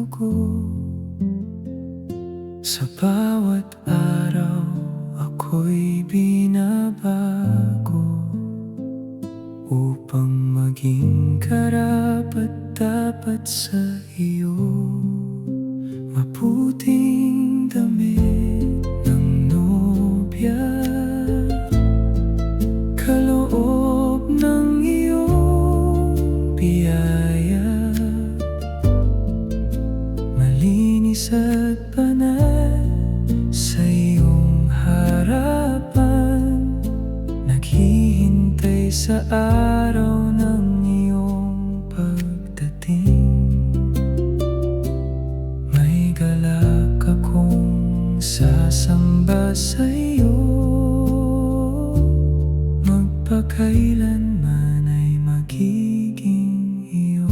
dugo. Sa bawat araw ako'y binabago upang maging karapat-dapat sa iyo. Mabuting damit ng nobya, kaloob ng iyong biyaya, malinis at banal sa iyong harapan, naghihintay sa araw ng iyong pagdating. May galak akong sasamba sa iyo, magpakailanman ay magiging iyo.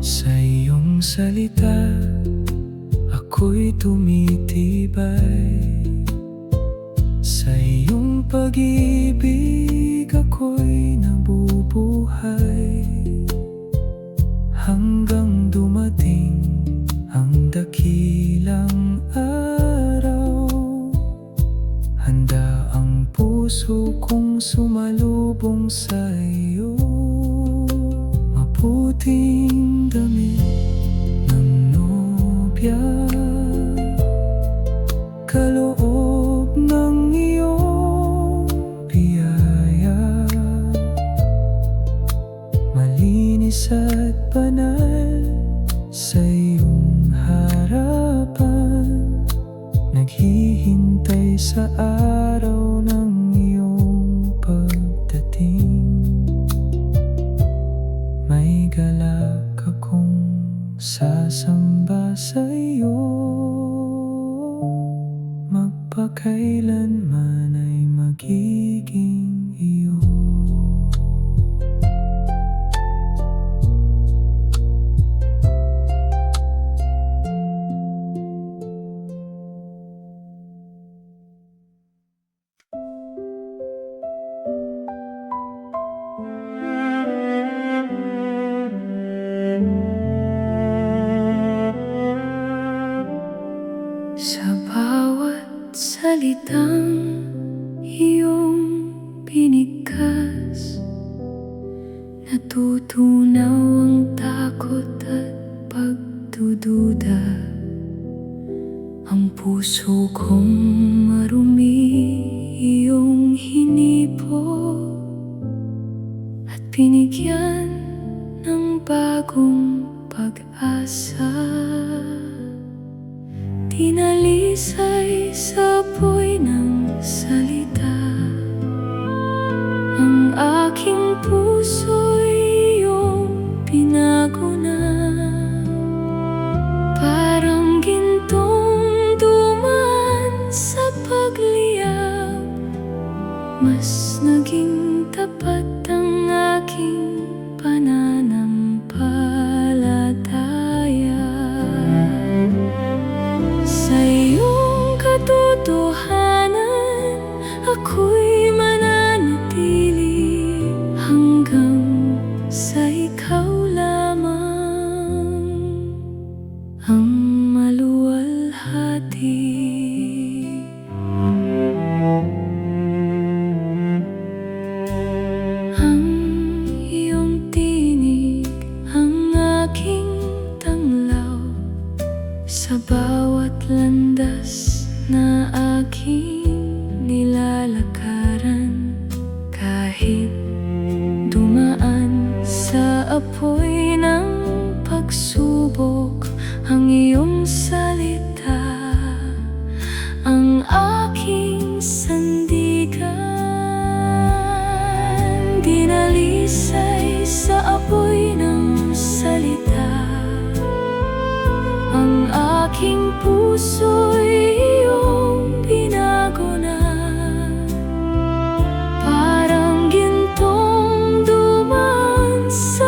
Sa iyong salita ako'y tumitibay, sa iyong pag-ibig ako'y nabubuhay, hanggang dumating ang dakilang araw. Handa ang puso kong sumalubong sa iyo. Mabuting damit ng nobya, kaloob ng iyong biyaya, malinis at banal sa iyong harapan, naghihintay sa araw ng iyong pagdating. May galak akong sasamba sa iyo, magpakailanman ay magiging iyo. Sa bawat salitang iyong binigkas, natutunaw ang takot at pagdududa. Ang puso kong marumi iyong hinipo at binigyan ng bagong pag-asa. Dinalisay sa apoy ng salita, ang aking puso'y iyong binago na. Parang gintong dumaan sa pagliyab, mas naging tapat ang aking pananampalataya. Sa iyong katotohanan ako'y mananatili, hanggang sa ikaw lamang ang maluwalhati. Ang iyong tinig ang aking tanglaw sa bawat landas na aking nilalakaran. Kahit dumaan sa apoy ng pagsubok, ang iyong salita ang aking sandigan. Dinalisay sa apoy ng salita, ang aking puso'y iyong binago na. Parang gintong dumaan sa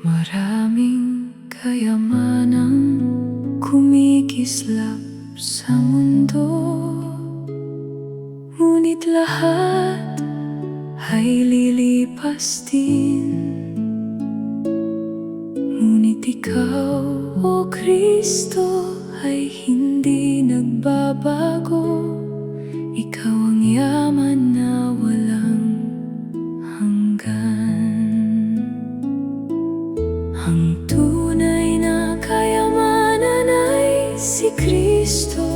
Maraming kayamanang kumikislap sa mundo, ngunit lahat ay lilipas din. Ngunit ikaw, O Kristo, ay hindi nagbabago. Ikaw ang yaman na walang hanggan. Ang tunay na kayamanan ay si Kristo,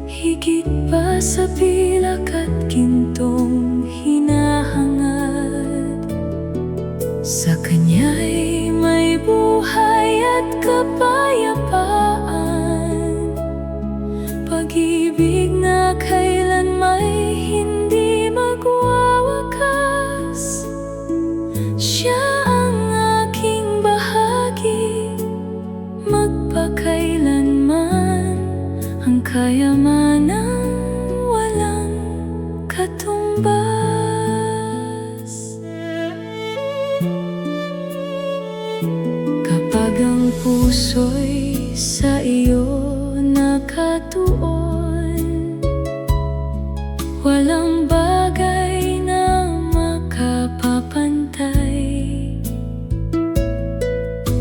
higit pa sa pilak at gintong hinahangad. Sa Kanya'y may buhay at kapayapaan, pag-ibig na kailanmay hindi magwawakas. Siya ang aking bahagi, magpakailanman, ang kayamanang walang katumbas. Kapag ang puso'y sa iyo nakatuon, walang bagay na makapapantay.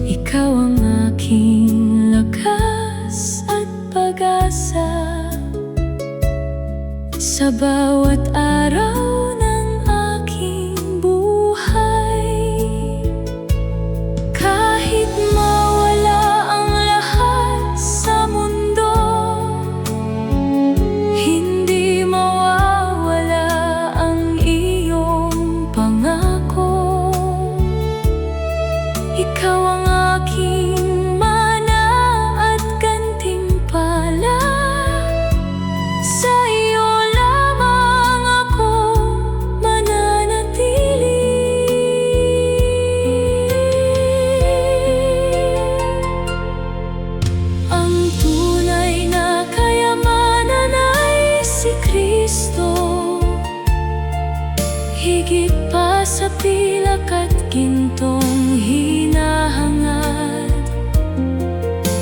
Ikaw ang aking lakas at pag-asa sa bawat araw ng aking buhay. Kahit mawala ang lahat sa mundo, hindi mawawala ang iyong pangako. Ikaw ang aking mana at gantimpala, sa iyo lamang ako mananatili. Ang tunay na kayamanan ay si Kristo, higit pa sa pilak at gintong hinahangad.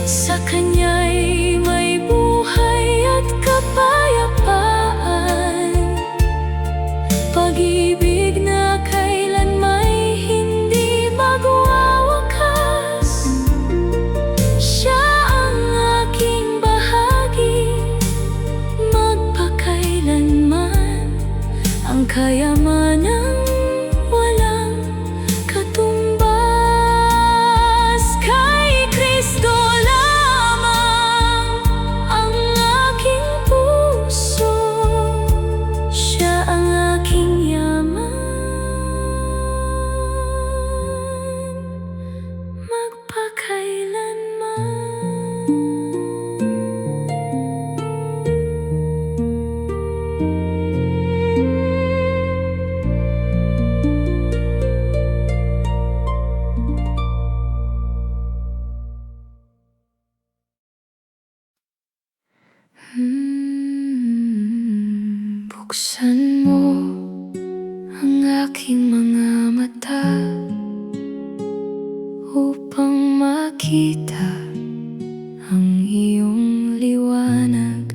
Sa Kanya'y may buhay at kapayapaan, pag-ibig na kailanmay hindi magwawakas. Siya ang aking bahagi, magpakailanman, ang kayamanang walang katumbas. Kay Kristo lamang ang aking puso, siya ang aking yaman, magpakailanman. Buksan mo ang aking mga mata upang makita ang iyong liwanag.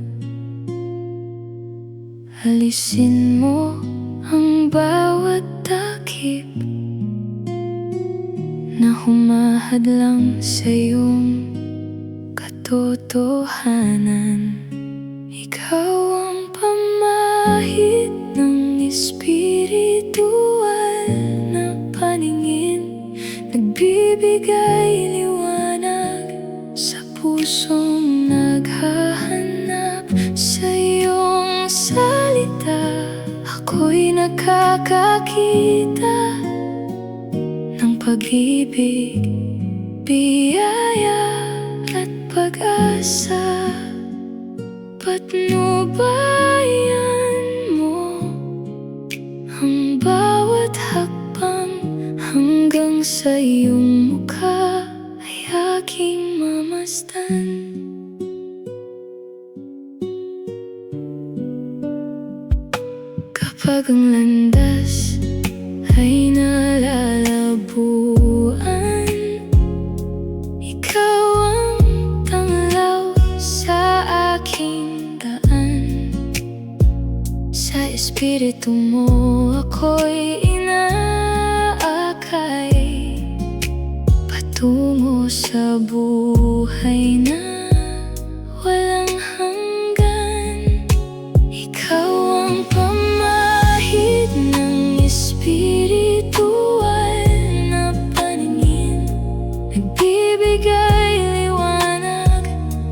Alisin mo ang bawat takip na humahadlang sa iyong katotohanan. Ikaw ang pamahid ng espiritual na paningin, nagbibigay liwanag sa pusong naghahanap sa iyong salita. Ako'y nakakakita ng pag-ibig, biyaya at pag-asa. Patnubayan mo ang bawat hakbang hanggang sa iyong mukha ay aking mamasdan. Kapag ang landas ay nalalabuan, ikaw ang tanglaw sa aking daan. Sa espiritu mo ako'y inaakay, patungo sa buhay na walang hanggan. Ikaw ang pamahid ng espiritual na paningin, nagbibigay liwanag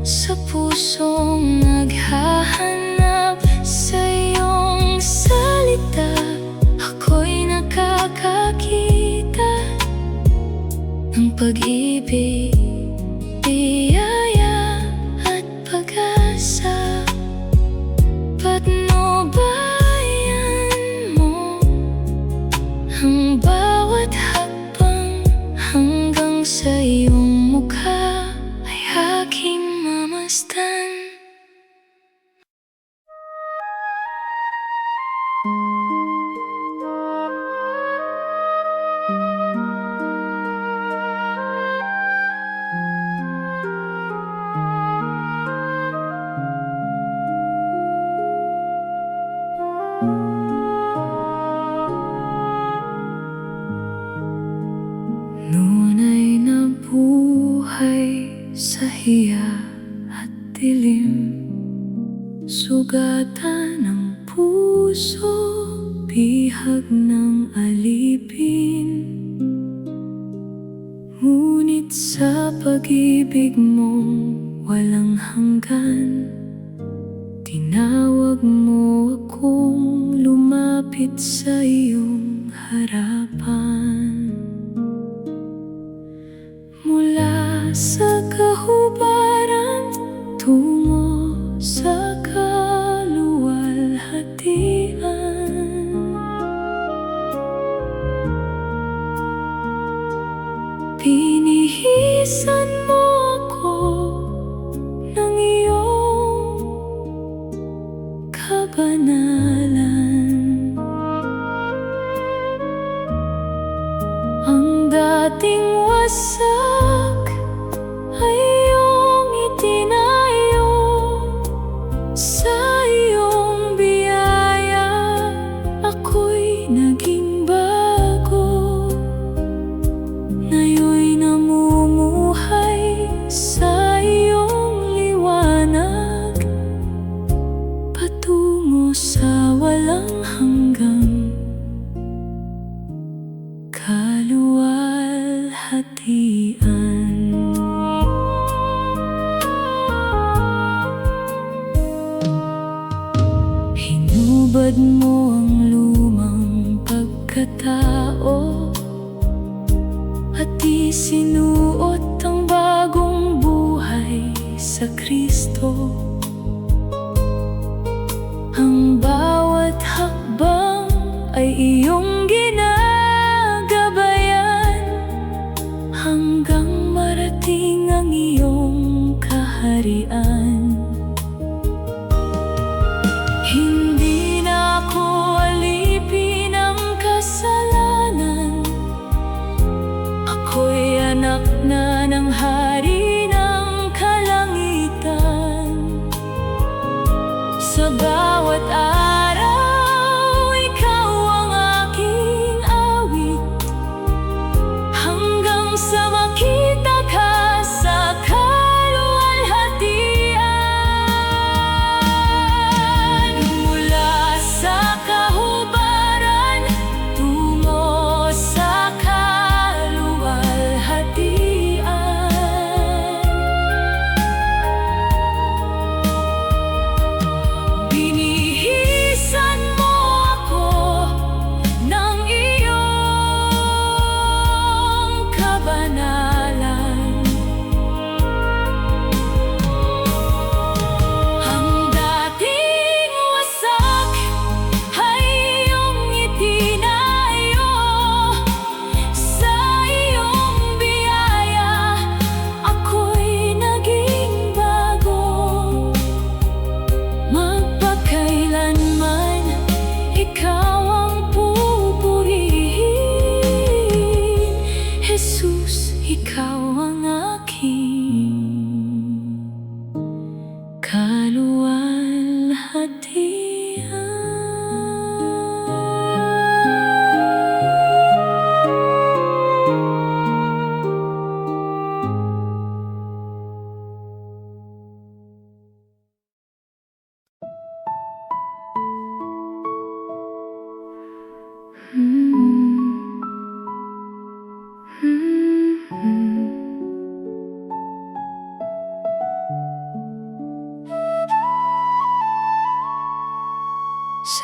sa pusong naghahanap sa iyong salita. Ako'y nakakakita ng pag-ibig, biyaya at pag-asa. Patnubayan mo ang bawat hakbang, hanggang sa iyong mukha ay aking mamasdan. Nuna'y nabuhay sa hiya at dilim, sugatan ng puso, bihag ng alipin. Ngunit sa pag-ibig mong walang hanggan, tinawag mo akong lumapit sa iyong harapan. Mula sa kahubaran tungo sa kaluwalhatian, binihisan mo ako ng iyong kabanalan. Ang dating wasak ay iyong itinayo, sa iyong biyaya ako'y naging bago. Ngayon'y namumuhay sa iyong liwanag, patungo sa walang hanggang kaluwalhatian. Hinubad mo ang lumang pagkatao at isinuot ang bagong buhay sa Kristo. Ang bawat hakbang ay iyong ginagabayan, hanggang marating ang iyong kaharian. Hindi na ako alipin ng kasalanan, ako'y anak na ng Hari ng Kalangitan. Sa bawat araw, ikaw ang aking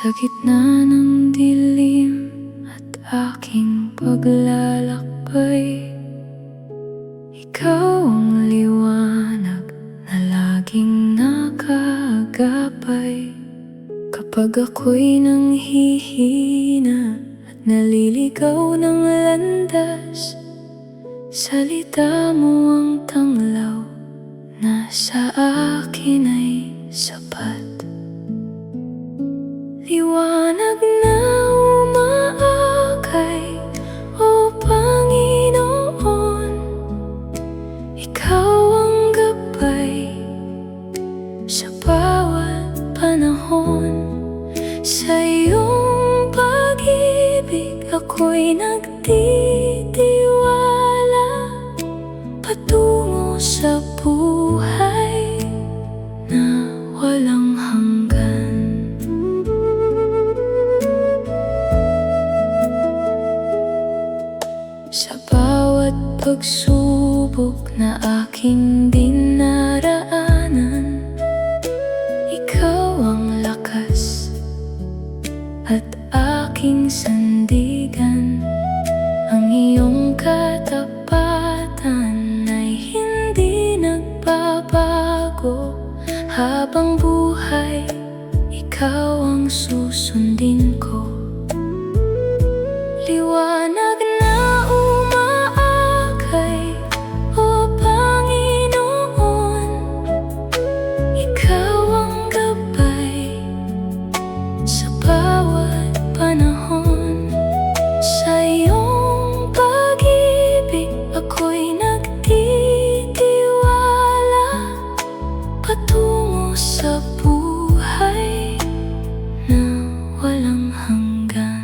Sa gitna ng dilim at aking paglalakbay, ikaw ang liwanag na laging nakagabay. Kapag ako'y nanghihina at naliligaw ng landas, salita mo ang tanglaw na sa akin ay sapat. Liwanag na umaakay, O Panginoon, Ikaw ang gabay sa bawat panahon. Sa iyong pag-ibig ako'y nagtitiwala, patungo sa buhay na walang hanggan. Sa bawat pagsubok na aking dinaraanan, ikaw ang lakas at aking sandigan. Ang iyong katapatan ay hindi nagbabago. Habang buhay, ikaw ang susundin ko. Liwanag na umaakay, O Panginoon, Ikaw ang gabay sa bawat panahon. Sa iyong pag-ibig ako'y nagtitiwala, patungo sa buhay na walang hanggan.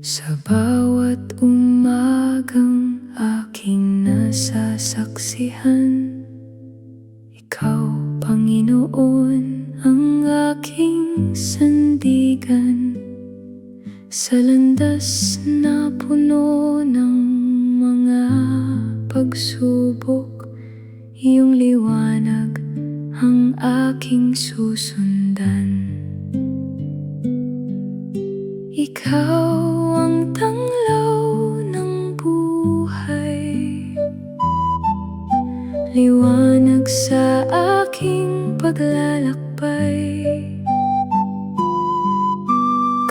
Sa bawat umagang aking nasasaksihan, Ikaw, Panginoon, ang aking sandigan. Sa landas na puno ng mga pagsubok, iyong liwanag ang aking susundan. Ikaw ang tanglaw ng buhay, liwanag sa aking paglalakbay.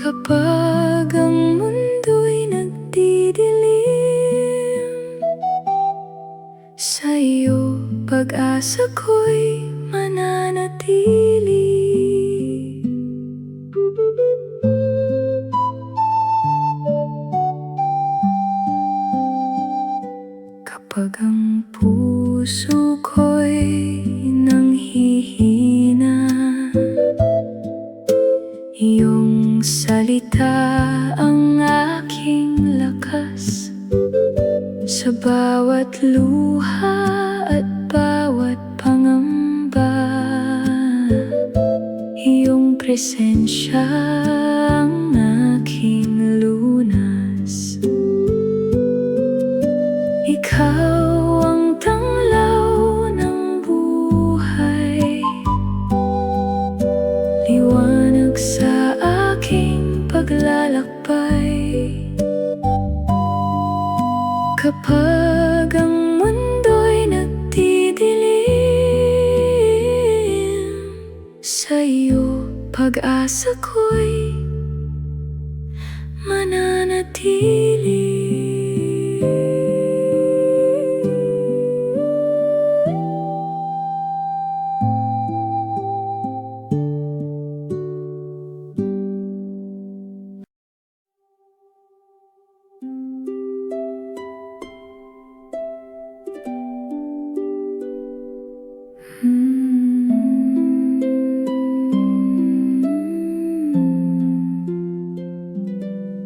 Kapag ang mundo'y nagdidilim, sa iyo pag-asa ko'y mananatili. Kapag ang puso ko'y nanghihina, iyong salita ang aking lakas. Sa bawat luha at bawat pangamba, iyong presensya ang aking lunas. Ikaw ang tanglaw ng buhay, liwanag sa aking paglalakbay. Kapag ang mundo'y nagdidilim, sa iyo pag-asa ko'y mananatili.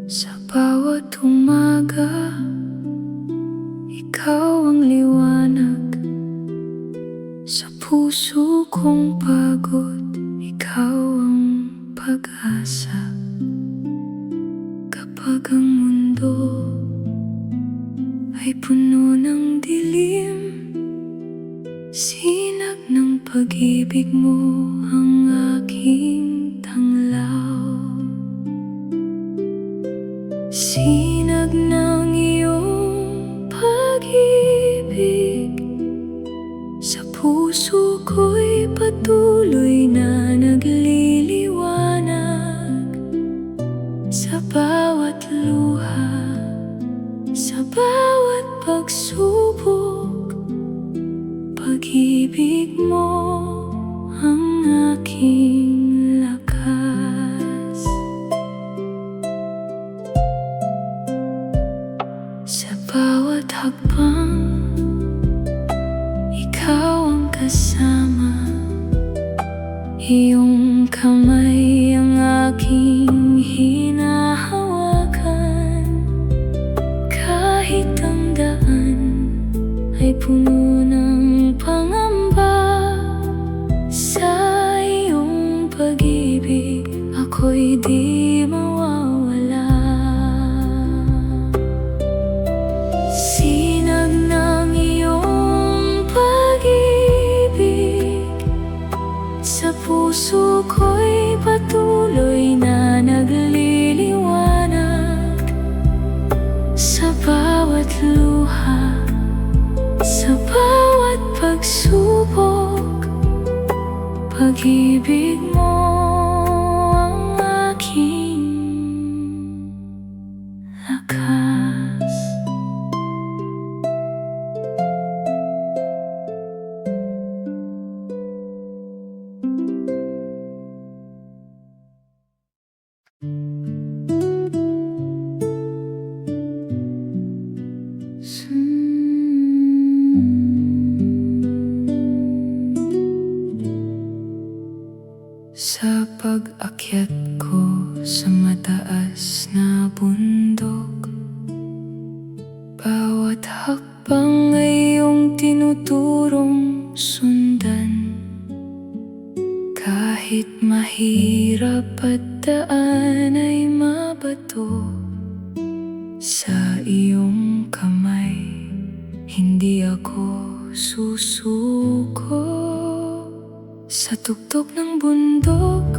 Sa bawat umaga, ikaw ang liwanag. Sa puso kong pagod, ikaw Kapag ang mundo ay puno ng dilim, sinag ng pag-ibig mo ang aking tanglaw. Sinag ng iyong pag-ibig sa puso ko'y patuloy na nagliliwanag. Sa bawat luha, sa bawat pagsubok, pag-ibig mo ang aking lakas. Sa bawat hakbang, ikaw ang kasama. Iyong kamay ang aking hinahawakan. Kahit ang daan ay puno ng pangamba, sa iyong pag-ibig ako'y di mawawala. Sinag ng iyong pag-ibig sa puso ko'y patuloy na nagliliwanag. Sa bawat luha, sa bawat pagsubok, pag-ibig mo ang aking lakas. Sa pag-akyat ko sa mataas na bundok, bawat hakbang ay iyong tinuturong sundan. Kahit mahirap at daan ay mabato, sa iyong kamay hindi ako susuko. Sa tuktok ng bundok,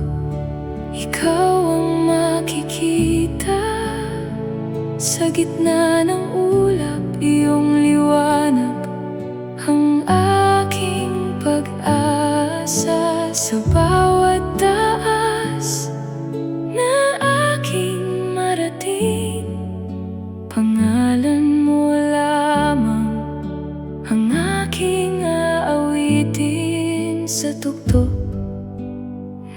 ikaw ang makikita. Sa gitna ng ulap, iyong liwanag ang aking pag-asa. Sa bawat taas na aking marating, pangalan mo lamang ang aking aawitin. Sa tuktok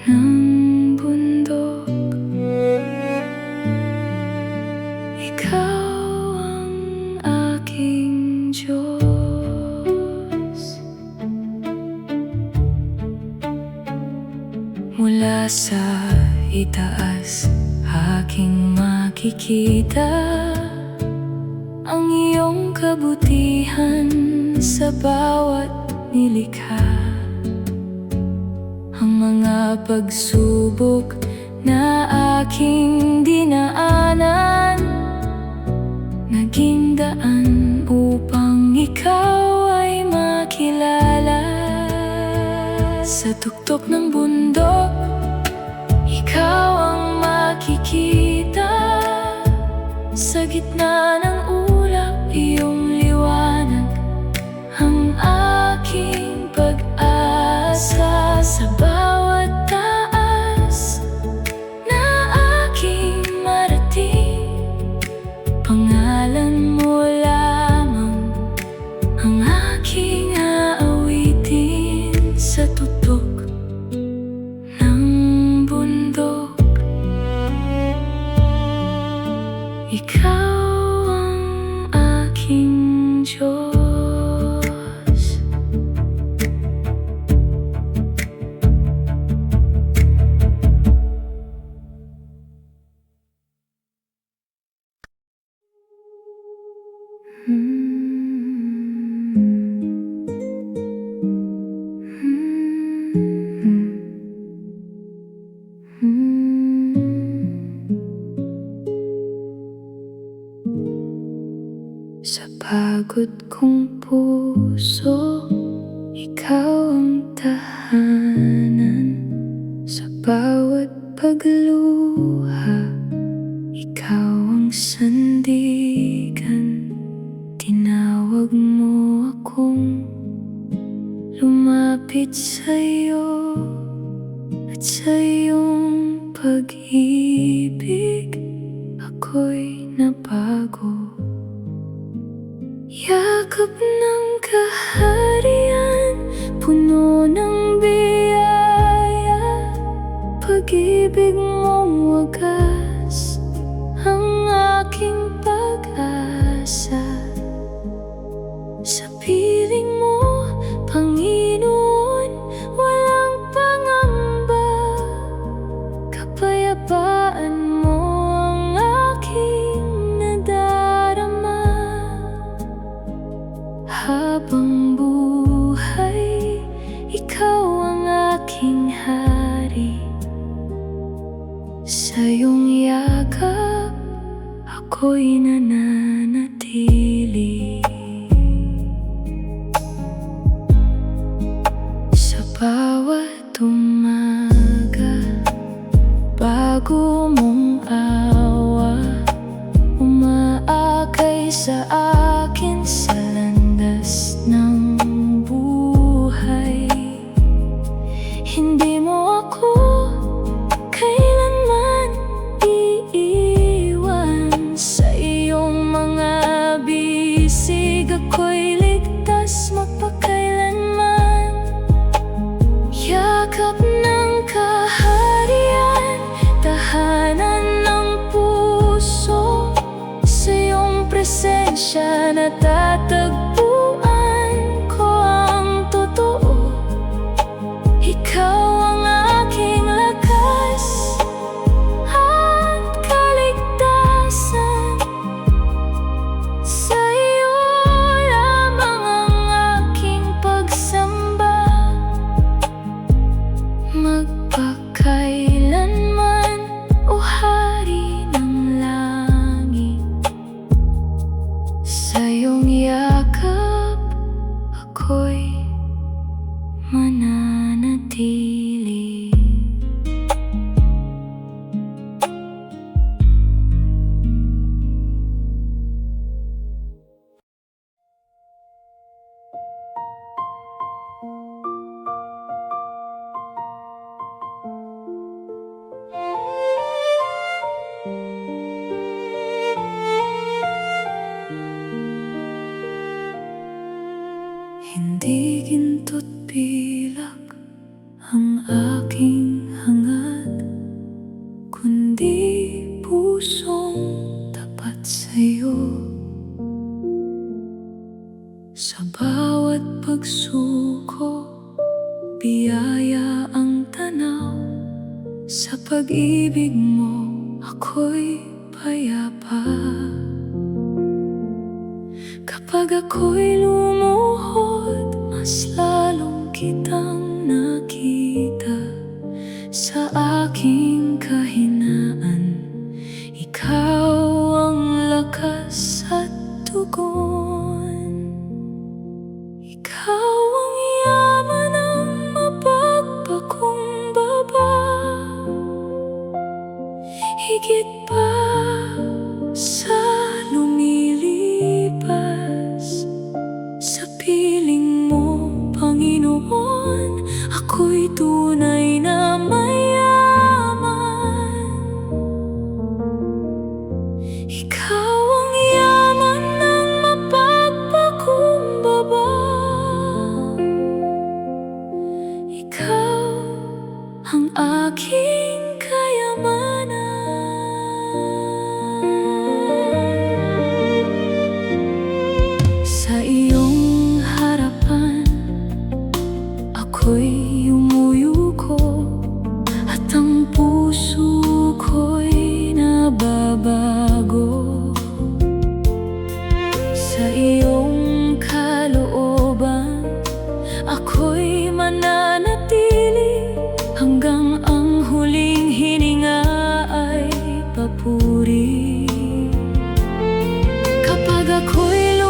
ng bundok, ikaw ang aking Diyos. Mula sa itaas, aking makikita ang iyong kabutihan sa bawat nilikha. Ang mga pagsubok na aking dinaanan, naging daan upang ikaw ay makilala. Sa tuktok ng bundok, ikaw ang makikita. Sa gitna ng ulap, iyong liwanag ang aking pag-asa. Sa bawat taas na aking marating, pangalan mo lamang ang aking aawitin. Sa tuktok ng bundok, ikaw ang aking Diyos. pagod kong puso, ikaw ang tahanan. Sa bawat pagluha, ikaw ang sandigan. Tinawag mo akong lumapit sa'yo, at sa iyong pag-ibig ako'y nabago. Yakap ng kaharian, puno ng biyaya. Pag-ibig mong wagas ang aking pag-asa. Sa piling mo, Panginoon, walang pangamba. Kapayapaan mo ang aking nadarama. Habang buhay, ikaw ang aking hari. Sa iyong yakap, ako'y nananatili. Sa bawat umaga, bago mong awa, umaakay sa akin sa landas ng buhay. Hindi mo ako kailanman iiwan. Sa iyong mga bisig ako'y ligtas mapakailanman. Yakap ng kaharian, tahanan ng puso. Sa iyong presensya natatagpuan ko ang totoo. Ikaw ang aking lakas at kaligtasan. Sa iyo lamang ang aking pagsamba, magpakailanman, o Hari ng langit. Sa iyong yakap, ako'y mananatili. Hindi ginto't pilak ang aking hangad, kundi pusong tapat sa'yo. Sa bawat pagsuko, biyaya ang tanaw. Sa pag-ibig mo, ako'y payapa. Kapag ako'y lumuhod, mas lalong kitang nakita. Sa aking kahinaan, ikaw ang lakas at tugon. Ikaw ang yaman ng mapagpakumbaba, higit pa sa lumilipas. Sa piling mo, Panginoon, ako'y tunay na mayaman. Ikaw ang yaman ng mapagpakumbaba. Ikaw ang aking kayamanan. Sa iyong harapan, ako'y umuyuko, at ang puso ko'y nababago. Sa iyong kalooban, ako'y mananatili hanggang ang huling hininga ay papuri. Kapag ako'y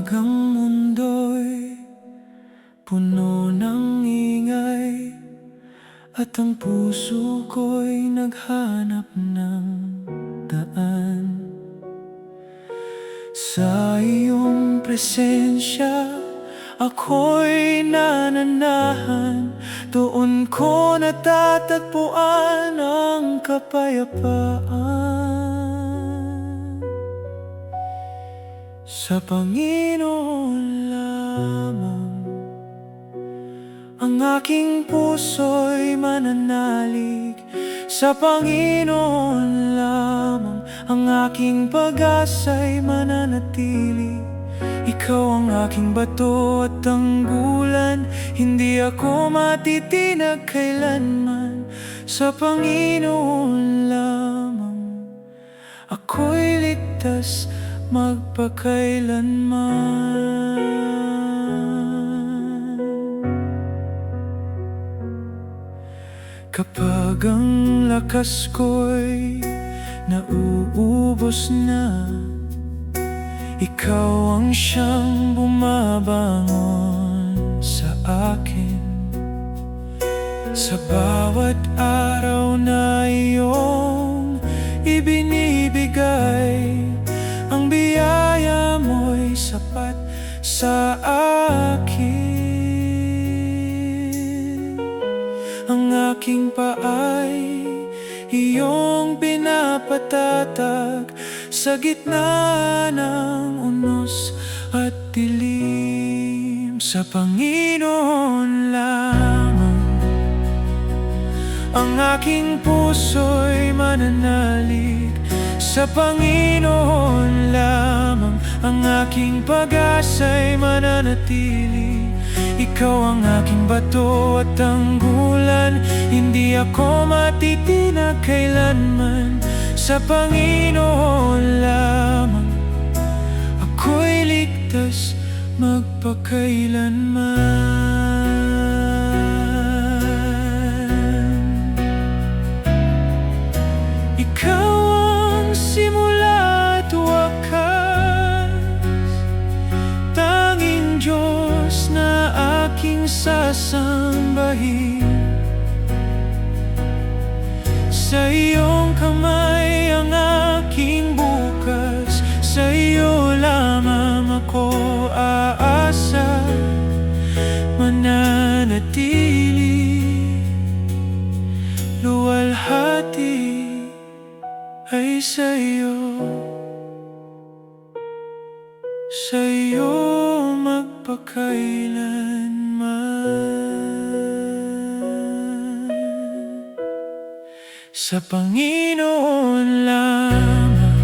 ang mundo'y puno ng ingay, at ang puso ko'y naghanap ng daan. Sa iyong presensya, ako'y nananahan. Doon ko natatagpuan ang kapayapaan. Sa Panginoon lamang ang aking puso'y mananalig. Sa Panginoon lamang ang aking pag-asa'y mananatili. Ikaw ang aking bato at tanggulan, hindi ako matitinag kailanman. Sa Panginoon lamang ako'y ligtas magpakailanman. Kapag ang lakas ko'y nauubos na, ikaw ang siyang bumabangon sa akin. Sa bawat araw na iyong ibinibigay, ang biyaya mo'y sapat sa akin. Ang aking paay iyong pinapatatag sa gitna ng unos at dilim. Sa Panginoon lamang ang aking puso'y mananalig. Sa Panginoon lamang ang aking pag-asa'y mananatili. Ikaw ang aking bato at tanggulan, hindi ako matitinag kailanman. Sa Panginoon lamang ako'y ligtas magpakailanman. Ikaw ang simula at wakas, tanging Diyos na aking sasambahin. Sa iyong kamay ang aking bukas, sa iyo lamang ako aasa, mananatili. Luwalhati ay sa iyo magpakailanman. Sa Panginoon lamang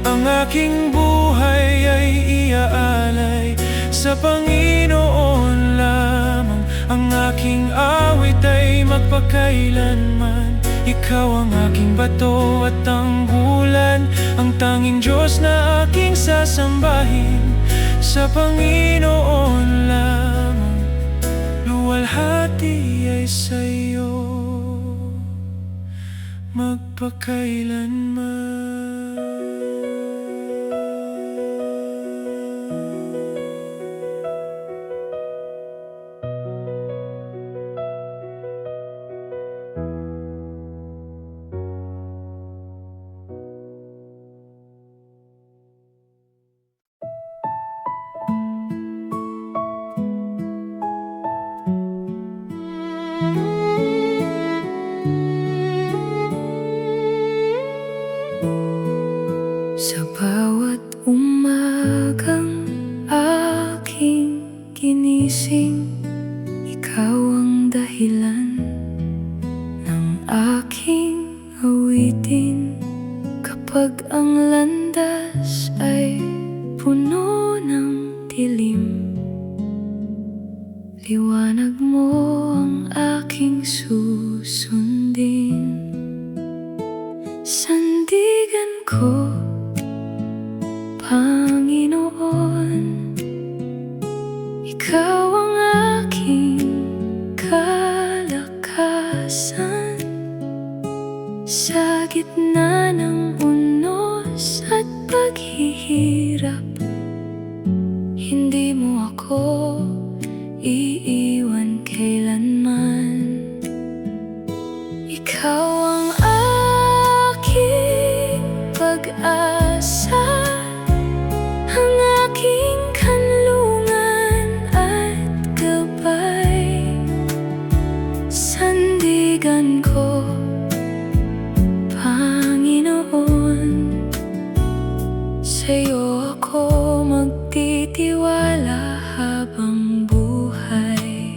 ang aking buhay ay iaalay. Sa Panginoon lamang ang aking awit ay magpakailanman. Ikaw ang aking bato at tanggulan, ang tanging Diyos na aking sasambahin. Sa Panginoon lamang luwalhati ay sa iyo magpakailanman. Sa bawat umagang aking ginising, ikaw ang dahilan ng aking awitin. Kapag ang landas ay puno ng dilim, liwanag mo ang aking susundin. Sandigan ko, Panginoon, ikaw ang aking kalakasan. Sa gitna ng unos at paghihirap, mo ako iiwan kailanman. Ikaw ang aking pag-asa, ang aking kanlungan at gabay. Sandigan ko, Panginoon, sa'yo ako magtitiwala habang buhay.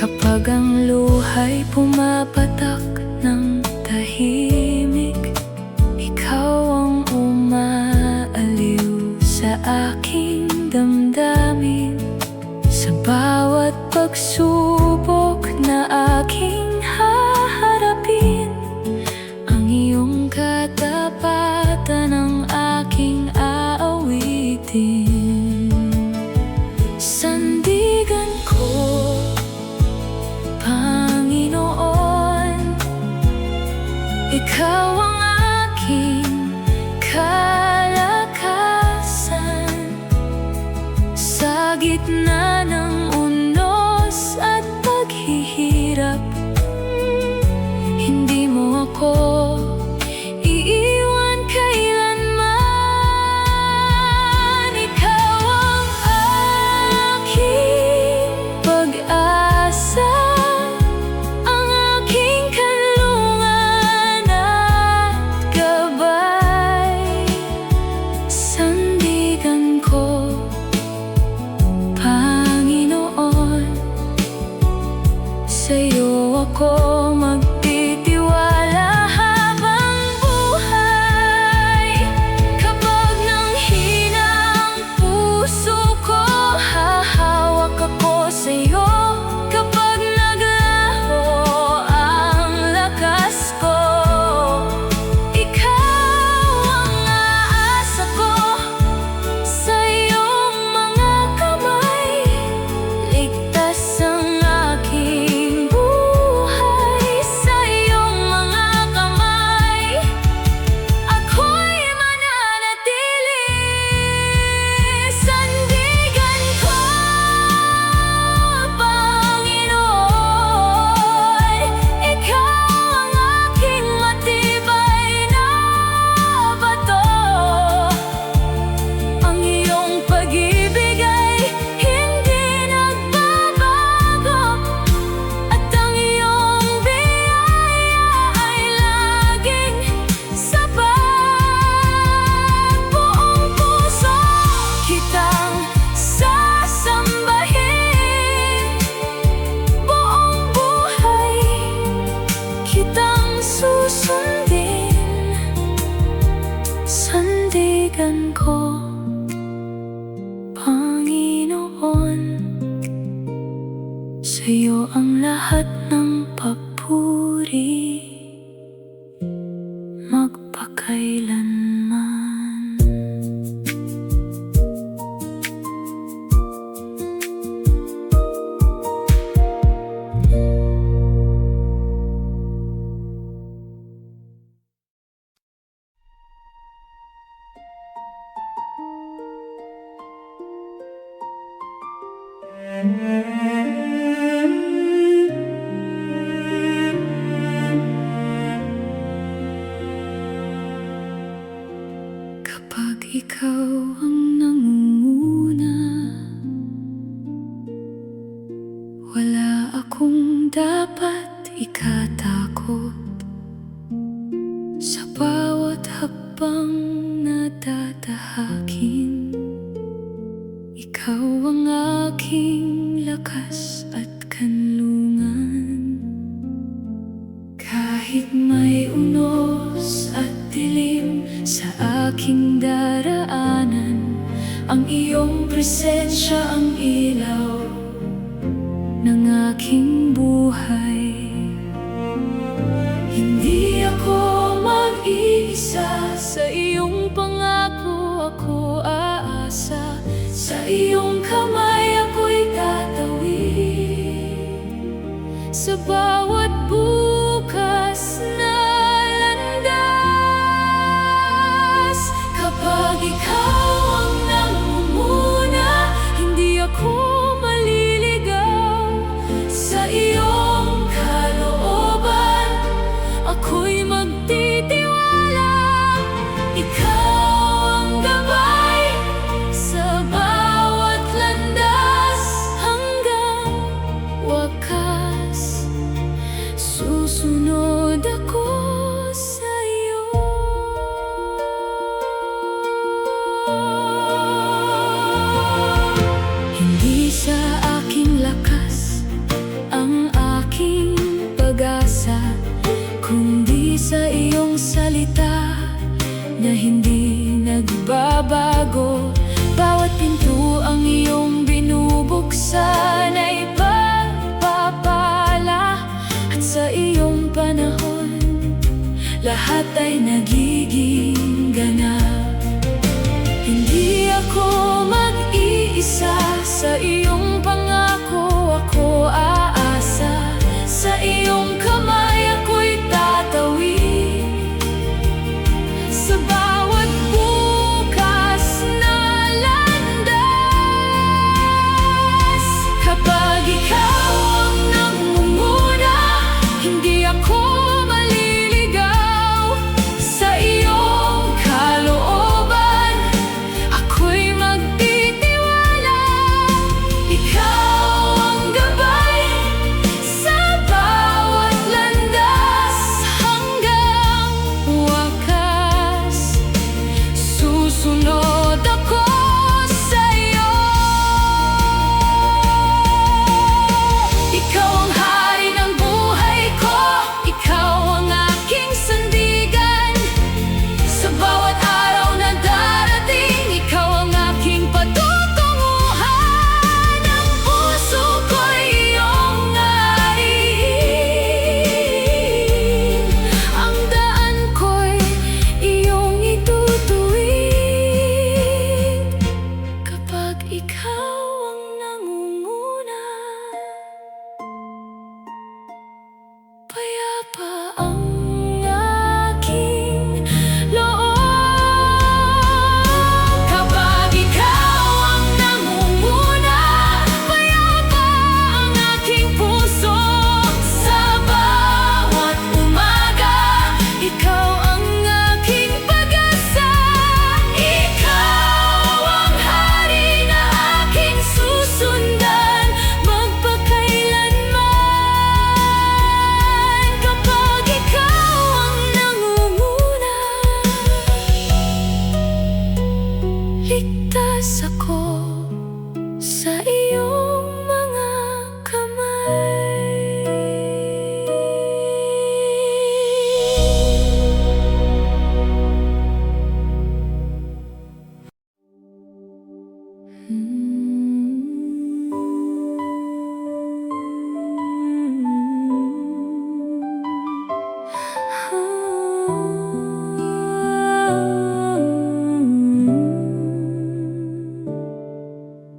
Kapag ang luha'y pumapatak ng tahimik, ikaw ang umaaliw sa aking damdamin. Sa bawat pagsubok na aking haharapin, ang iyong katapatan ang aking aawitin. Sandigan ko, Panginoon, ikaw ang aking kalakasan. Sa gitna ng unos at paghihirap, hindi mo ako iiwan kailanman. Ikaw ang aking pag-asa, ang aking kanlungan at gabay. Sandigan ko, Panginoon, sa'yo ako magtitiwala habang buhay. Kapag nanghina ang puso ko, hahawak ako sa'yo. Kapag naglaho ang lakas ko, ikaw ang aasa ko. Sa iyong mga kamay, ligtas ang aking buhay. Sa iyong mga kamay, ako'y mananatili. Sandigan ko, Panginoon, ikaw ang aking matibay na bato. Ang iyong pag-ibig ay hindi nagbabago, at ang iyong biyaya ay laging sapat. Buong puso kitang sasambahin, buong buhay kitang susundin. Sandigan ko, Panginoon, sa'yo ang lahat ng papuri magpakailanman. Kapag ikaw ang nangunguna, wala akong dapat ikatakot. Sa bawat hakbang na tatahakin, ikaw ang aking lakas at kanlungan. Kahit may unos at dilim sa aking daraanan, ang iyong presensya ang ilaw ng aking buhay. Hindi ako mag-iisa, sa iyong pangako ako aasa. Sa iyong kamay ako'y tatawid, sa bawat bukas na landas. Kapag na hindi nagbabago. Bawat pinto ang iyong binubuksan ay pagpapala. At sa iyong panahon, lahat ay nagiging ganap. Hindi ako mag-iisa sa iyong pangako. Ako aasa, sa iyong kamay ako'y tatawid. Sa bawat bukas na landas, kapag ikaw ang nangunguna, hindi ako maliligaw. Sa iyong kalooban, ako'y magtitiwala. Ikaw ang gabay sa bawat landas, hanggang wakas susunod ako sa iyo. Ikaw ang hari ng buhay ko, ikaw ang aking sandigan. Sa bawat araw na darating, ikaw ang aking patutunguhan. Ang puso ko'y iyong ariin, ang daan ko'y iyong itutuwid. Kapag ikaw ang nangunguna, payapa ang aking loob. Kapag ikaw ang nangunguna, payapa ang aking puso. Sa bawat umaga, ikaw ang aking pag-asa. Ikaw ang hari na aking susundan magpakailanman. Kapag ikaw ang nangunguna, ligtas ako sa iyong mga kamay.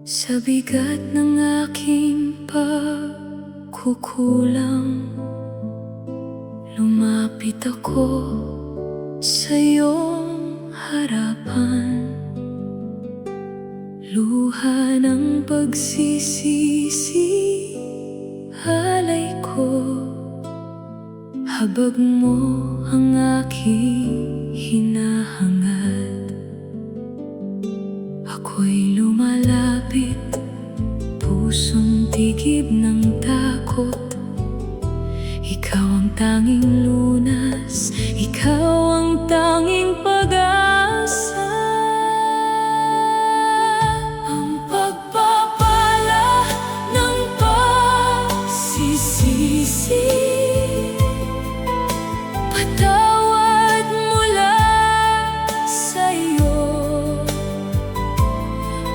Sa bigat ng aking pagkukulang, lumapit ako sa iyong harapan. Luha ng pagsisisi, halay ko. Habag mo ang aking hinahangad. Ako'y lumalapit, pusong tigib ng takot. Ikaw ang tanging lunas, ikaw ang tanging pag-asa. Ang pagpapala ng pagsisisi, patawad mula sa iyo.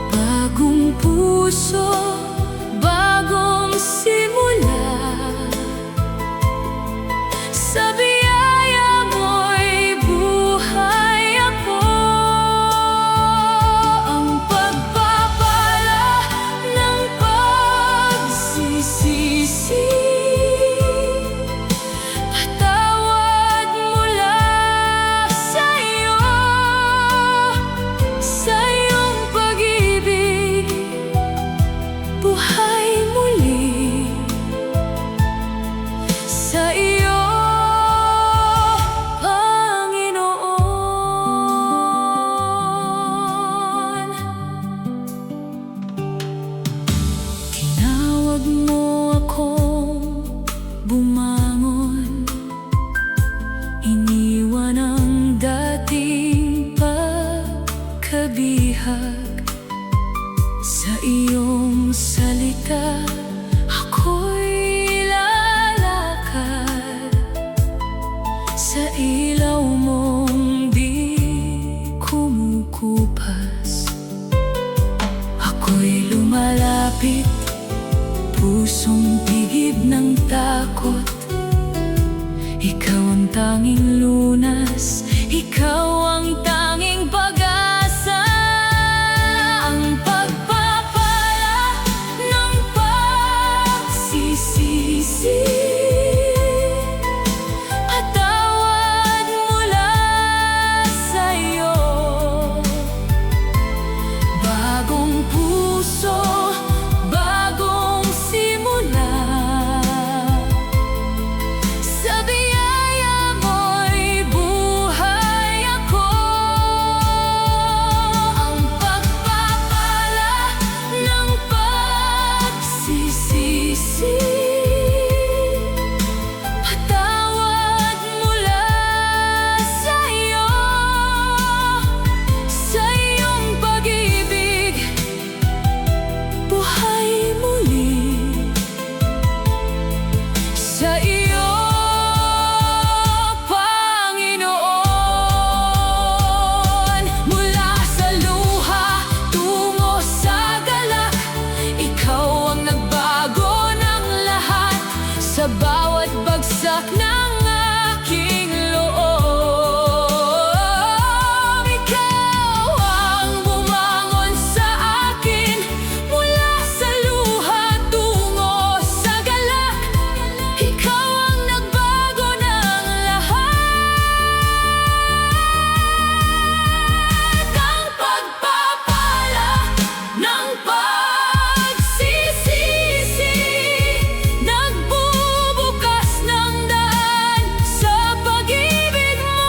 Bagong puso, bagong simula. Sa biyaya mo'y buhay ako. Ang pagpapala ng pagsisisi, patawad mula sa iyo. Sa iyong pag-ibig, buhay muli. Sa iyo, Panginoon. Tinawag mo akong bumangon, iniwan ang dating pagkabihag. Sa iyong salita, ako'y lalakad. Sa ilaw mong dilim, tanging lunas, ikaw ang tanging pag-asa. Ang pagpapala ng pagsisisi at tawad mula sa'yo. Bagong puso, bagong simula, sa biyaya mo'y buhay ako. Ang pagpapala ng pagsisisi, patawad mula sa'yo. Sa iyong pag-ibig, buhay muli. Sa iyo, Panginoon, mula sa luha tungo sa galak, ikaw ang nagbago ng lahat. Sa bawat bagsak ng aking loob, ikaw ang bumangon sa akin. Mula sa luha tungo sa galak, ikaw ang nagbago ng lahat. Ang pagpapala ng pagsisisi, nagbubukas ng daan sa pag-ibig mo.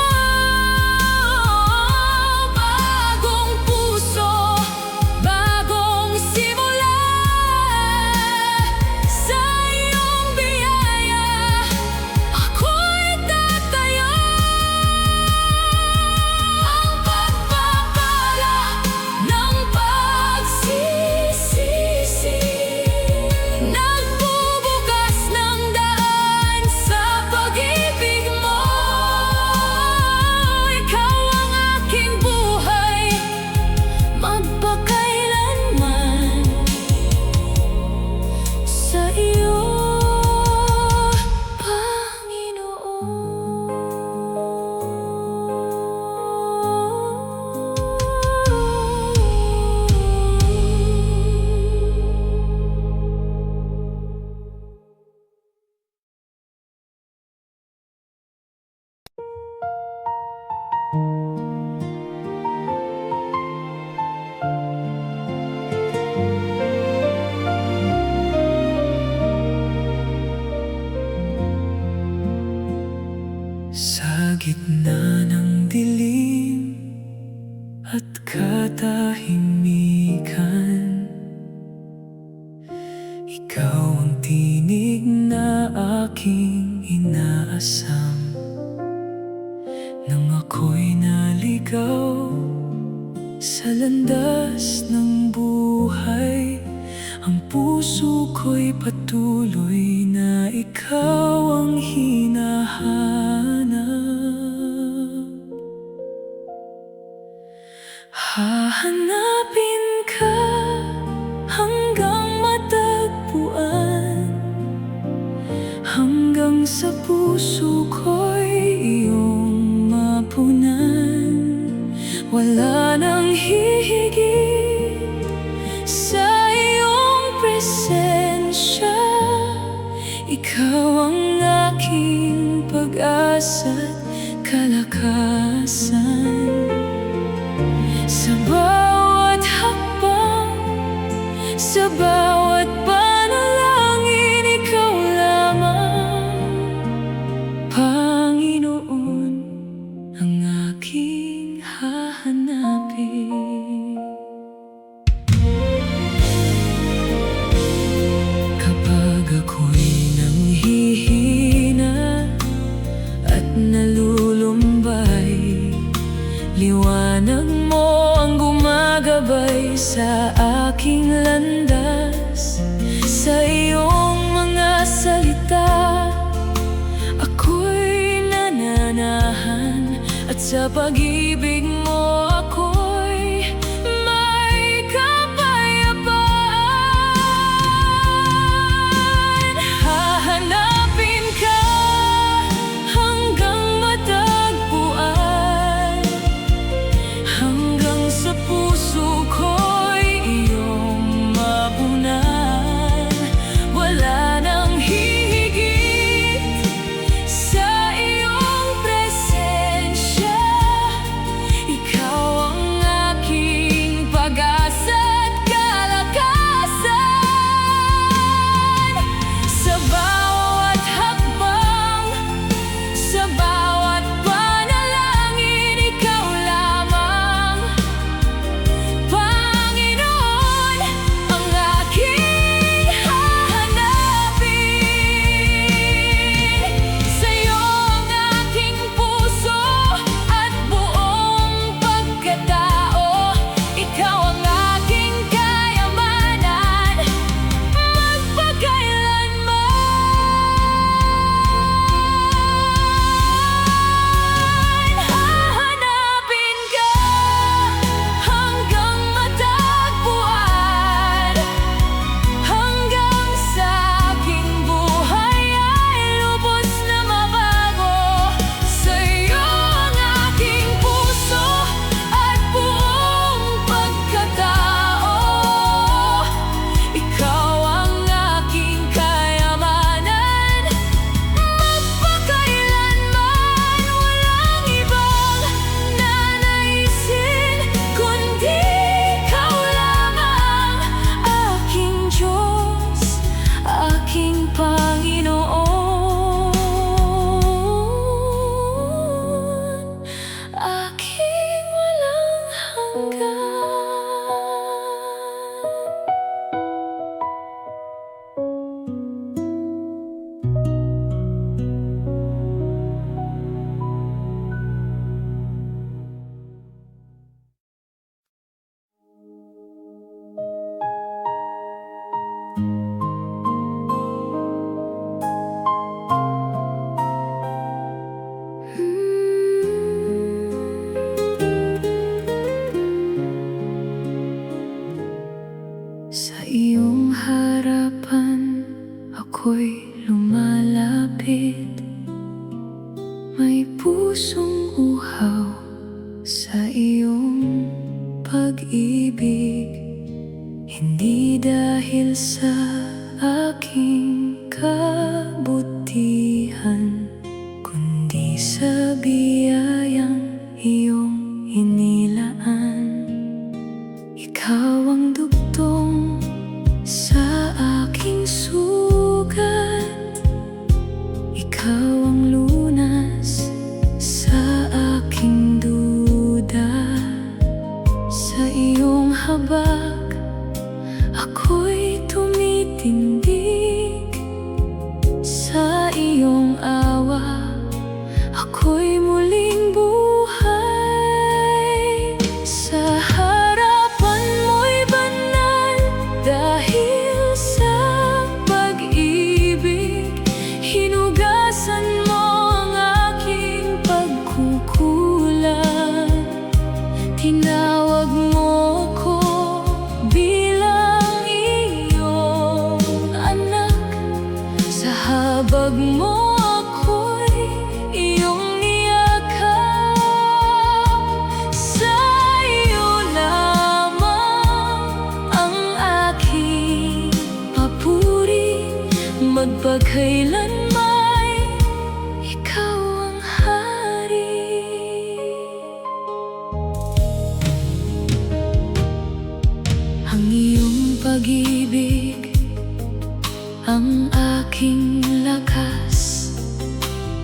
Bagong puso, bagong simula, sa iyong biyaya ako'y tatayo. Ang pagpapala ng pagsisisi, nagbubukas ng daan sa pag-ibig mo. Ikaw ang aking buhay, magpakailanman. Sa iyo, Sa gitna ng dilim at katahimikan, ikaw ang tinig na aking inaasam. Nang ako'y naligaw sa landas ng buhay, ang puso ko'y patuloy na ikaw ang hinahanap. Hahanapin ka hanggang matagpuan, hanggang sa puso ko'y iyong mapunan. Wala nang hihigit sa iyong presensya, ikaw ang aking pag-asa't kalakasan. Sa bawat hakbang, sa bawat panalangin, ikaw lamang, Panginoon, ang aking hahanapin. Kapag ako'y nanghihina at nalulumbay, liwanag mo ang gumagabay sa aking landas. Sa iyong mga salita, ako'y nananahan, at sa pag-ibig mo ako'y may kapayapaan. Hahanapin ka hanggang awit, may pusong uhaw sa iyong pag-ibig. Hindi dahil sa aking kabutihan, kundi sa biyayang iyong inilaan. Ikaw ang dugtong sa aking sugat, ikaw ang lunas sa aking duda. Sa iyong habag ako'y tumitindig, sa iyong awa ako'y muling buhay. Sa harapan mo'y banal dahil sa pag-ibig. Hinugasan mo ang aking pagkukulang. Tinawag mo ko bilang iyong anak. Sa habag mo ako'y iyong niyakap. Sa iyo lamang ang aking papuri, magpakailanman ikaw ang hari. Ang iyong pag-ibig ang aking lakas,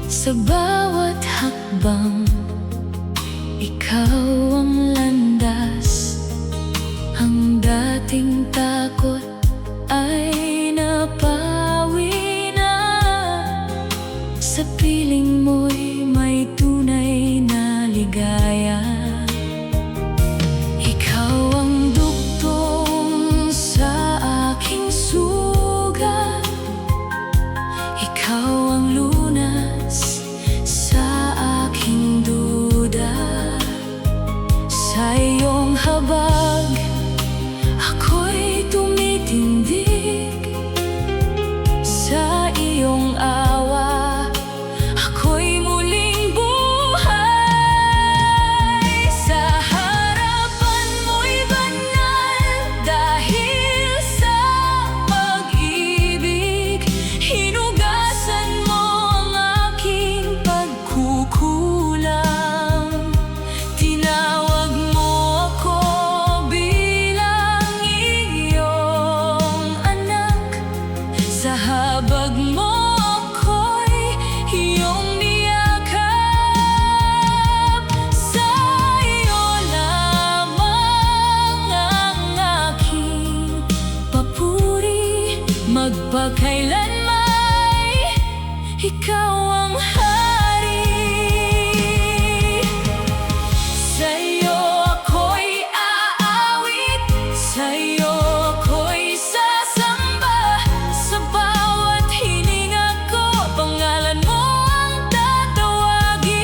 sa bawat hakbang ikaw ang landas. Ang dating takot ay napawi na, sa piling mo'y may tunay na ligaya. Ikaw ang dugtong sa aking sugat, ikaw ang lunas sa aking duda. Sa iyong habag ako'y tumitindig, sa iyong awa ako'y muling buhay. Sa harapan mo'y banal dahil sa pag-ibig. Hinugasan mo ang aking pagkukulang. Tinawag mo ako bilang iyong anak. Sa habag mo ako'y iyong niyakap. Sa iyo lamang ang aking papuri, magpakailanman ikaw ang hari. Sa iyo ako'y aawit, sa iyo ako'y sasamba. Sa bawat hininga ko, pangalan mo ang tatawagin.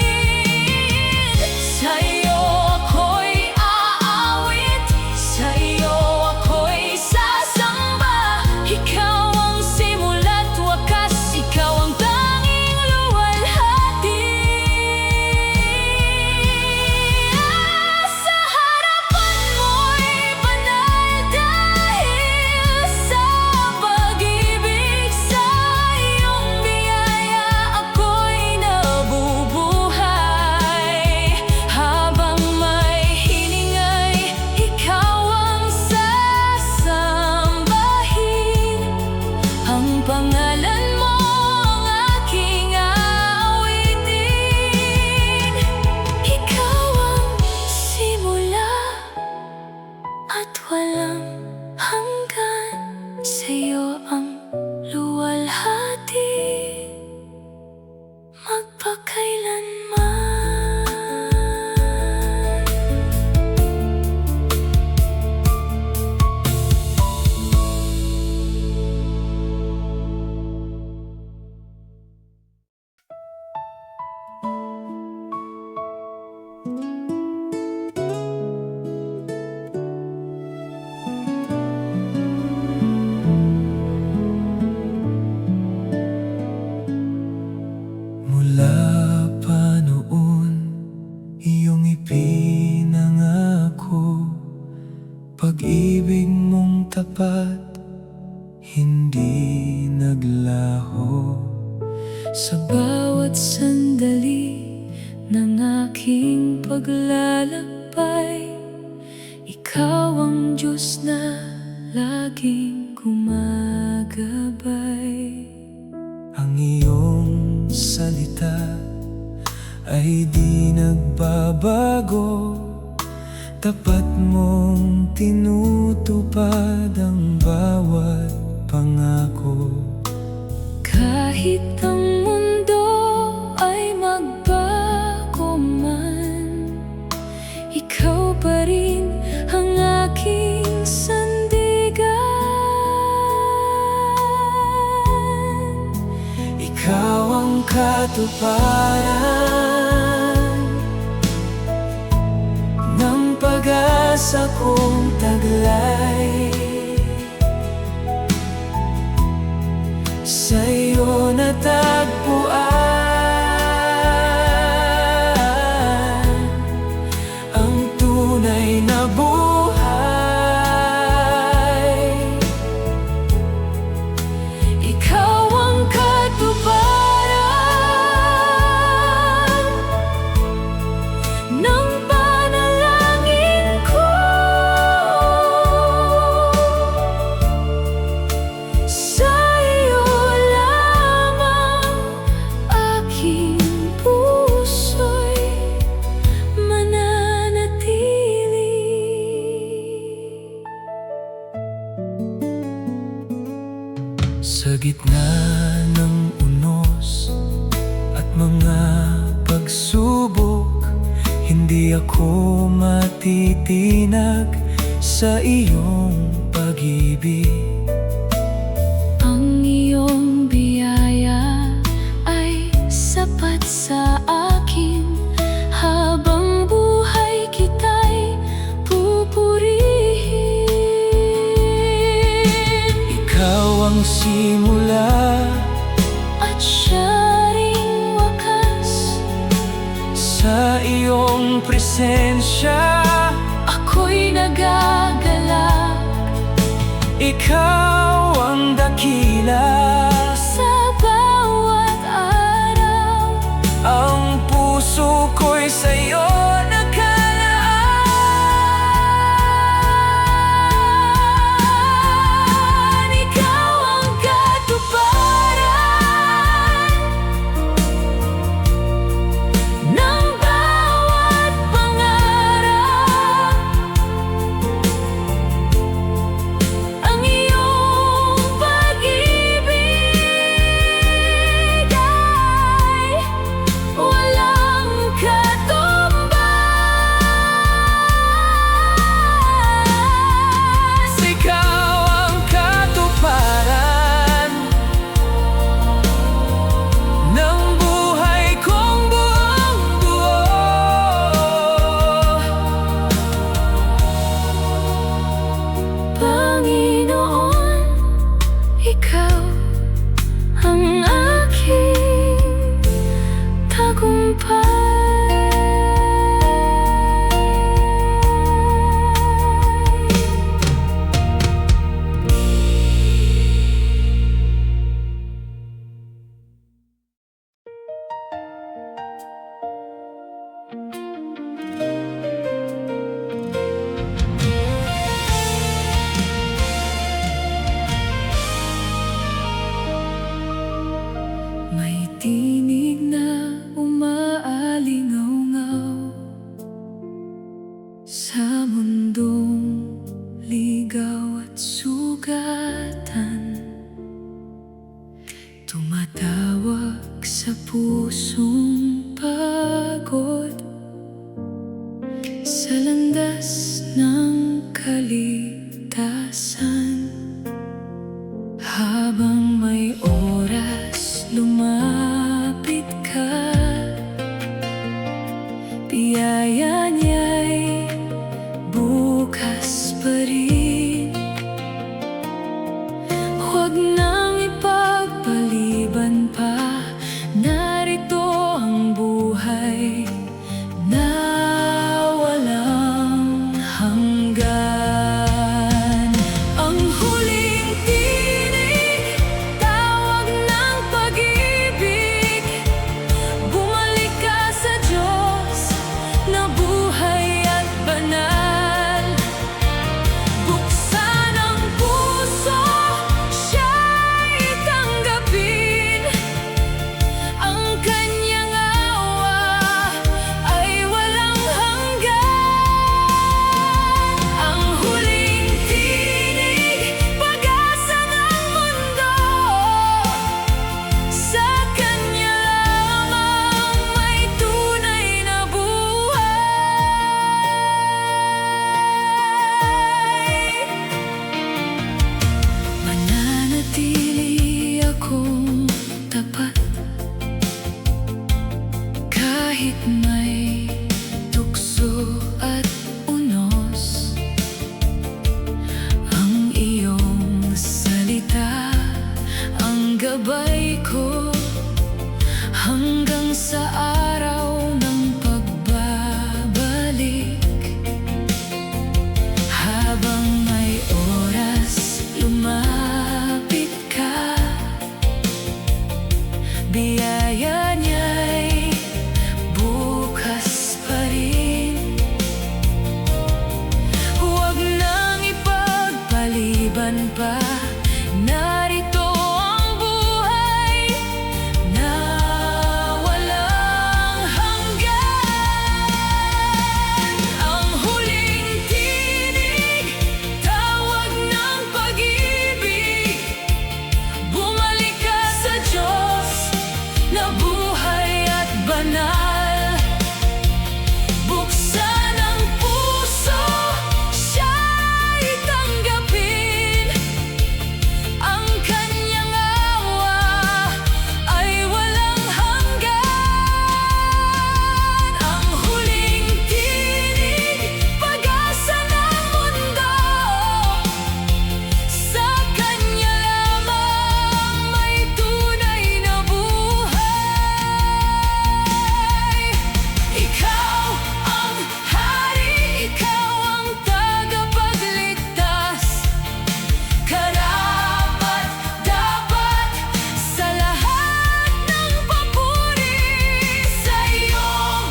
Sa iyo ako'y aawit, sa iyo ako'y sasamba. Ikaw ang simula't wakas, ikaw ang tanging luwalhati. Sa harapan mo'y banal dahil sa pag-ibig. Sa iyong biyaya ako'y nabubuhay. Habang may hiningay, ikaw ang sasambahin. Ang pangalan mo ang aking aawitin. Ikaw ang simula at walang hanggan, sa iyo ang luwalhati, magpakailanman. Simula pa noon, iyong ipinangako, pag-ibig mong tapat, hindi naglaho. Sa bawat sandali ng aking paglalakbay, ikaw ang Diyos na laging gumagabay. Ang iyong salita ay di nagbabago, tapat mong tinutupad ang bawat pangako. Kahit ang mundo ay magbago man, ikaw pa rin ang aking sandigan. Ikaw ang katuparan ng pag-asa kong taglay. Sa iyo natagpuan ang tunay na buhay. Ikaw ang katuparan ng panalangin ko. Sa iyo lamang aking puso'y mananatili. Sa gitna ng unos at mga pagsubok, hindi ako matitinag sa iyong pag-ibig. Ang iyong biyaya ay sapat sa akin, habang buhay kita'y pupurihin. Ikaw ang simula At siya ring wakas, sa iyong presensya. ako'y nagagalak. Ikaw ang dakila, Sa bawat araw, ang puso ko'y sa'yo nakalaan. ikaw ang katuparan ng bawat pangarap. Ang iyong pag-ibig ay walang katumbas. Ikaw ang katuparan ng buhay kong buong buo. Panginoon, ikaw ang aking tagumpay. May tinig na umaalingaw-ngaw sa mundong ligaw at sugatan, tumatawag sa pusong pagod, sa landas ng kaligtasan. Habang may oras lumapit ka, biyaya niya'y bukas pa rin. Huwag nang ipagpaliban pa, narito Kahit may tukso at unos, ang iyong salita ang gabay ko hanggang sa araw ng pagbabalik. Habang may oras, lumapit ka, biyaya niya'y bukas pa rin. Huwag nang ipagpaliban pa, narito ang buhay na walang hanggan. Ang huling tinig, tawag ng pag-ibig. Bumalik ka sa Diyos na buhay at banal. Buksan ang puso, siya'y tanggapin. Ang kanyang awa ay walang hanggan. Ang huling tinig, pag-asa ng mundo. Sa kanya lamang may tunay na buhay. Ikaw ang hari, ikaw ang tagapagligtas. Karapat-dapat sa lahat ng papuri. Sa iyong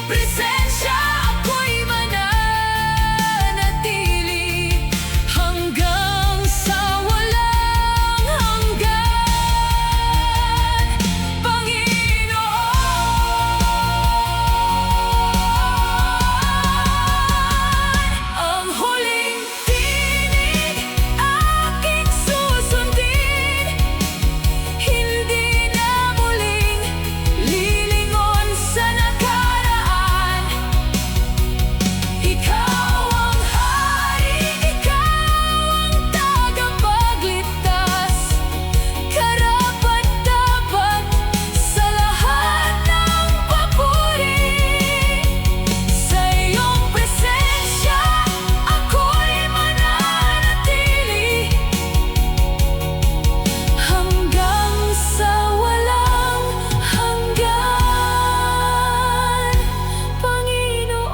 presensya ako'y mananatili hanggang sa walang hanggan, Panginoon. Ang huling tinig, aking susundin. Hindi na muling lilingon sa nakaraan. Ikaw ang hari, ikaw ang tagapagligtas. Karapat-dapat sa lahat ng papuri. Sa iyong presensya ako'y mananatili hanggang sa walang hanggan, Panginoon.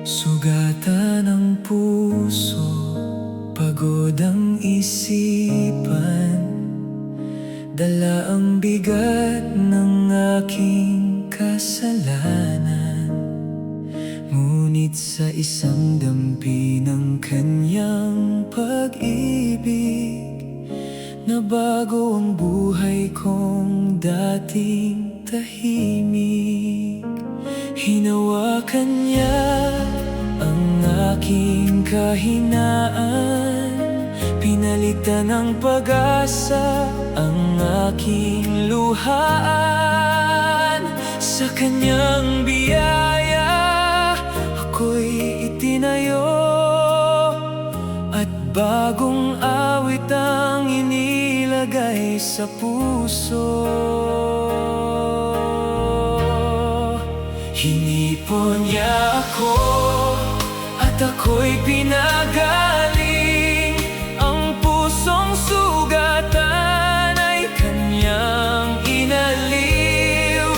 Sugatan ang puso, pagod ang isipan, dala ang bigat ng aking kasalanan. Ngunit sa isang dampi ng kanyang pag-ibig, nabago ang buhay kong dating tahimik. Hinawakan niya ang aking kahinaan, pinalitan ng pag-asa ang aking luhaan. Sa kanyang biyaya ako'y itinayo, at bagong awit ang inilagay sa puso. Hinipon niya ako at ako'y pinagaling. Ang pusong sugatan ay kanyang inaliw.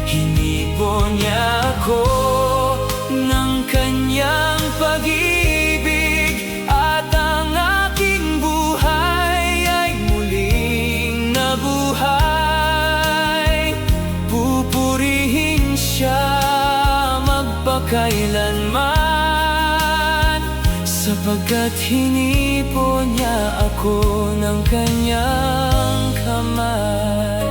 Hinipon niya ako ng kanyang pag-ibig, at ang aking buhay ay muling nabuhay. Pupurihin siya magpakailanman, sapagkat hinipon niya ako ng kanyang kamay.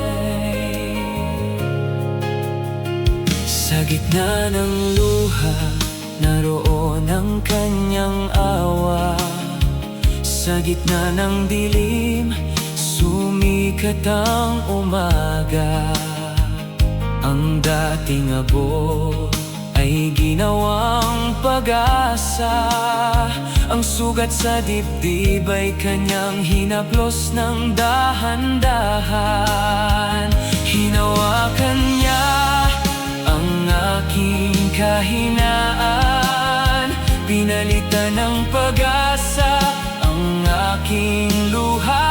gitna ng luha, naroon ang kanyang awa. Sa gitna ng dilim, sumikat ang umaga. Ang dating abo ay ginawang pag-asa. Ang sugat sa dibdib ay kanyang hinaplos ng dahan-dahan. Hinawakan niya ang aking kahinaan, pinalitan ng pag-asa ang aking luhaan.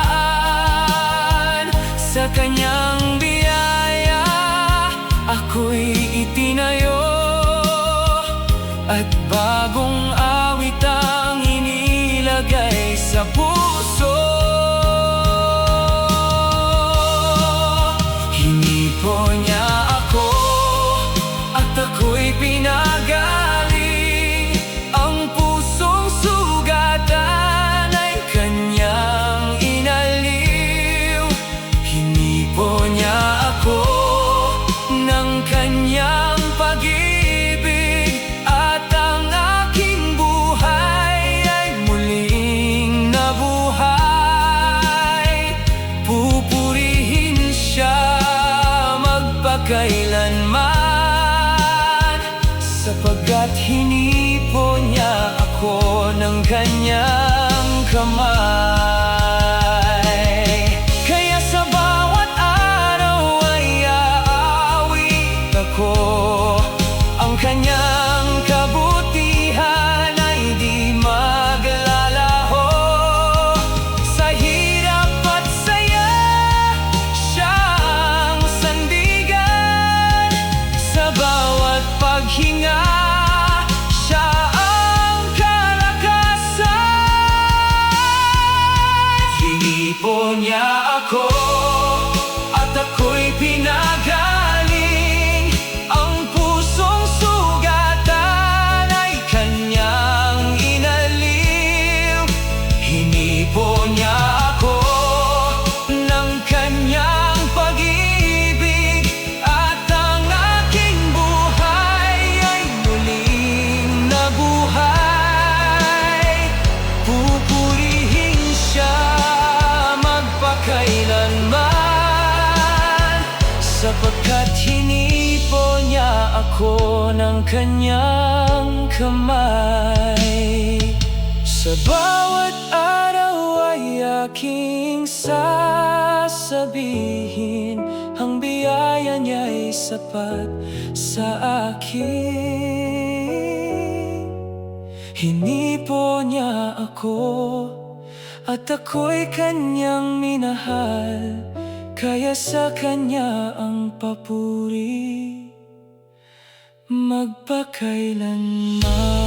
Sa kanyang biyaya ako'y itinayo, at bagong awit ang inilagay sa puso. Hinipo niya ako at ako'y pinagaling. Ang pusong sugatan ay kanyang inaliw. Hinipo niya ako ng kanyang pag-ibig, at ang aking buhay ay muling nabuhay. Pupurihin siya magpakailanman, sapagkat hinipo niya ako ng kanyang kamay. Kaya sa bawat araw ay aawit ako. Ang kanyang kabutihan ay di maglalaho. Sa hirap at saya, siya ang sandigan. Sa bawat paghinga, siya ang kalakasan. Hinipo niya ako at ako'y pinagaling. Ang pusong sugatan ay kanyang inaliw. Hinipo niya ako ng kanyang pag-ibig, at ang aking buhay ay muling nabuhay. Pupurihin siya magpakailanman, sapagkat hinipo niya ako ng kanyang kamay. Sa bawat araw ay aking sasabihin, ang biyaya niya'y sapat sa akin. Hinipo niya ako at ako'y kanyang minahal, kaya sa kanya ang papuri magpakailanman.